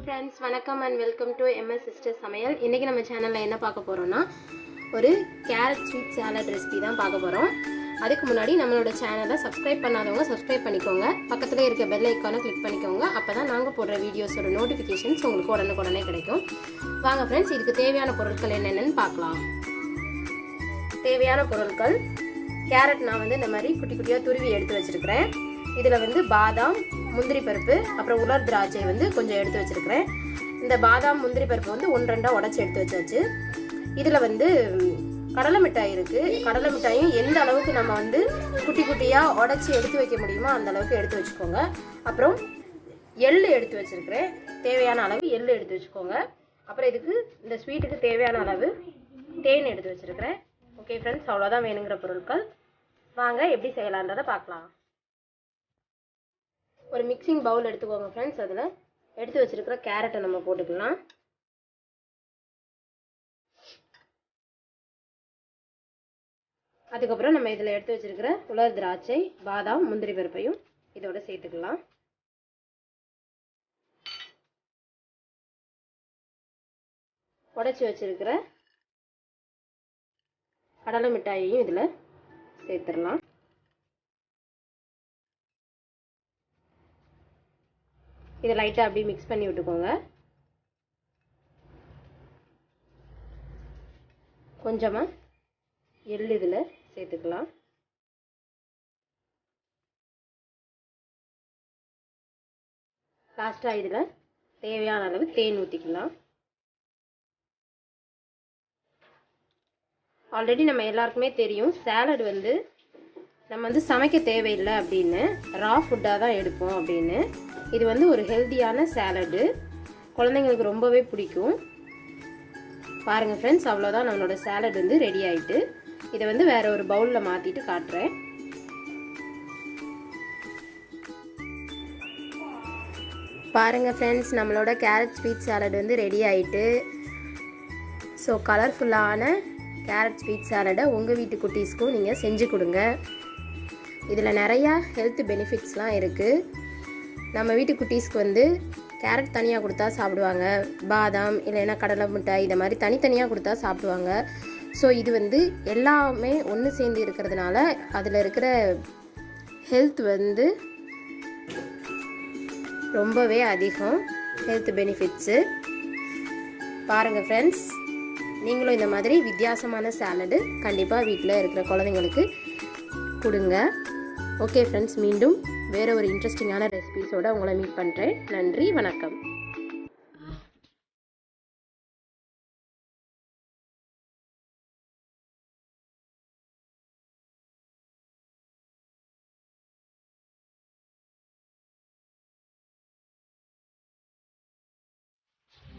friends, வணக்கம் and welcome to MS Sister சமையல். இன்னைக்கு நம்ம சேனல்ல என்ன பார்க்க போறோம்னா ஒரு கேரட் ஸ்வீட் சாலட் ரெசிபி தான் பார்க்க போறோம். அதுக்கு முன்னாடி நம்மளோட சேனலை சப்ஸ்கிரைப் பண்ணாதவங்க சப்ஸ்கிரைப் பண்ணிக்கோங்க. பக்கத்துல இருக்க பெல் ஐகானை கிளிக் பண்ணிக்கோங்க. அப்பதான் நாங்க போடுற வீடியோஸோட நோட்டிஃபிகேஷன்ஸ் உங்களுக்கு உடனுக்குடனே கிடைக்கும். வாங்க फ्रेंड्स, இதுக்கு தேவையான பொருட்கள் என்னென்னன்னு பார்க்கலாம். தேவையான பொருட்கள் கேரட் நான் வந்து இந்த மாதிரி குட்டி குட்டியா துருவி எடுத்து வச்சிருக்கேன். இதுல வந்து பாதாம், முந்திரி பருப்பு, அப்புறம் உலர் திராட்சை வந்து கொஞ்சம் எடுத்து வச்சிருக்கிறேன். இந்த பாதாம் முந்திரி பருப்பு வந்து 1-2 உடைச்சு எடுத்து வச்சாச்சு. இதுல வந்து கடலை மிட்டாய் இருக்கு. கடலை மிட்டாயும் எந்த அளவுக்கு நம்ம வந்து குட்டி குட்டியா உடைச்சு எடுத்து வைக்க முடியுமோ அந்த அளவுக்கு எடுத்து வச்சுக்கோங்க. அப்புறம் எள்ளு எடுத்து வச்சிருக்கிறேன். தேவையான அளவு எள்ளு எடுத்து வச்சுக்கோங்க. அப்புறம் இதுக்கு இந்த ஸ்வீட்டுக்கு தேவையான அளவு தேன் எடுத்து வச்சிருக்கிறேன். ஓகே ஃப்ரெண்ட்ஸ், அவ்வளோதான் வேணுங்கிற பொருட்கள். வாங்க எப்படி செய்யலான்றதை பார்க்கலாம். ஒரு மிக்சிங் பவுல் எடுத்துக்கோங்க ஃப்ரெண்ட்ஸ். அதில் எடுத்து வச்சிருக்கிற கேரட்டை நம்ம போட்டுக்கலாம். அதுக்கப்புறம் நம்ம இதில் எடுத்து வச்சிருக்கிற உலர் திராட்சை, பாதாம், முந்திரி பருப்பையும் இதோட சேர்த்துக்கலாம். உடைச்சி வச்சிருக்கிற கடலை மிட்டாயையும் இதில் சேர்த்துடலாம். இதை லைட்டாக அப்படியே மிக்ஸ் பண்ணி விட்டுக்கோங்க. கொஞ்சமாக எள்ளு இதில் சேர்த்துக்கலாம். லாஸ்ட்டாக இதில் தேவையான அளவு தேன் ஊற்றிக்கலாம். ஆல்ரெடி நம்ம எல்லாருக்குமே தெரியும் சாலட் வந்து நம்ம வந்து சமைக்க தேவையில்லை அப்படின்னு, ரா ஃபுட்டாக தான் எடுப்போம் அப்படின்னு. இது வந்து ஒரு ஹெல்த்தியான சாலடு, குழந்தைங்களுக்கு ரொம்பவே பிடிக்கும். பாருங்கள் ஃப்ரெண்ட்ஸ், அவ்வளோதான் நம்மளோட சாலட் வந்து ரெடி ஆகிட்டு. இதை வந்து வேற ஒரு பவுலில் மாற்றிட்டு காட்டுறேன். பாருங்கள் ஃப்ரெண்ட்ஸ், நம்மளோட கேரட் ஸ்வீட் சாலட் வந்து ரெடி ஆகிட்டு. ஸோ கலர்ஃபுல்லான கேரட் ஸ்வீட் சாலடை உங்கள் வீட்டு குட்டீஸ்க்கும் நீங்கள் செஞ்சு கொடுங்க. இதில் நிறையா ஹெல்த் பெனிஃபிட்ஸ்லாம் இருக்குது. நம்ம வீட்டு குட்டீஸ்க்கு வந்து கேரட் தனியாக கொடுத்தா சாப்பிடுவாங்க, பாதாம் இல்லைன்னா கடலை மிட்டாய் இதை மாதிரி தனித்தனியாக கொடுத்தா சாப்பிடுவாங்க. ஸோ இது வந்து எல்லாமே ஒன்று சேர்ந்து இருக்கிறதுனால அதில் இருக்கிற ஹெல்த் வந்து ரொம்பவே அதிகம், ஹெல்த் பெனிஃபிட்ஸு. பாருங்கள் ஃப்ரெண்ட்ஸ், நீங்களும் இந்த மாதிரி வித்தியாசமான சாலடு கண்டிப்பாக வீட்டில் இருக்கிற குழந்தைங்களுக்கு கொடுங்க. ஓகே ஃப்ரெண்ட்ஸ், மீண்டும் வேறு ஒரு இன்ட்ரெஸ்டிங்கான ரெசிபீஸோடு உங்களை மீட் பண்ணுறேன். நன்றி, வணக்கம்.